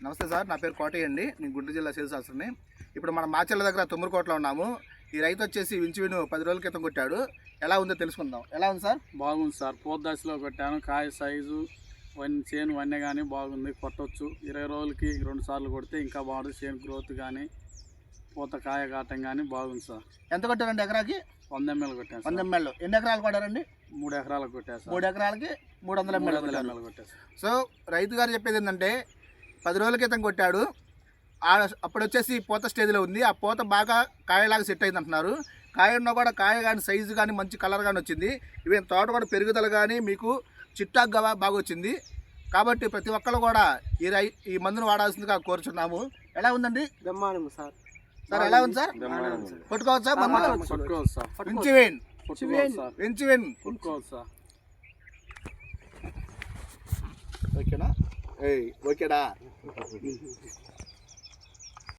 నమస్తే సార్, నా పేరు కోటయ్య అండి. నేను గుంటూరు జిల్లా సేల్స్ ఆఫీసర్ని. ఇప్పుడు మన మాచర్ల దగ్గర తుమ్మరకోటలో ఉన్నాము. ఈ రైతు వచ్చేసి వించువిను 10 రోజుల క్రితం కొట్టాడు. ఎలా ఉందో తెలుసుకుందాం. ఎలా ఉంది సార్? బాగుంది సార్, పూత దశలో కొట్టాను. కాయ సైజు చేను వన్నె కానీ బాగుంది, కొట్టవచ్చు. 20 రోజులకి 2 సార్లు కొడితే ఇంకా బాగుంటుంది. చేను గ్రోత్ కానీ పూత కాయ కాటం కానీ బాగుంది సార్. ఎంత కొట్టారండి ఎకరాకి? 100 ml కొట్టాను. 100 ml. ఎన్ని ఎకరాలు కొట్టారండి? 3 ఎకరాలకు కొట్టాను సార్. 3 ఎకరాలకి 300 ml కొట్టాను. సో రైతు గారు చెప్పేది ఏంటంటే 10 రోజుల క్రితం కొట్టాడు. అప్పుడు వచ్చేసి పూత స్టేజ్లో ఉంది. ఆ పూత బాగా కాయలాగా సెట్ అయింది అంటున్నారు. కాయ ఉన్నా కూడా కాయ కానీ సైజు కానీ మంచి కలర్ కానీ వచ్చింది. ఇవి తోట కూడా పెరుగుదల కానీ మీకు చిట్టాగ్గా బాగా వచ్చింది. కాబట్టి ప్రతి ఒక్కరు కూడా ఈ మందును వాడాల్సిందిగా కోరుచున్నాము. ఎలా ఉందండి? బ్రహ్మాండం సార్. సార్ ఎలా ఉంది సార్? కొట్టుకోవచ్చా? కొట్టుకోవచ్చు సార్. వించువిన్ కొట్టుకోవచ్చు సార్. ఓకేనా? ఓకేనా?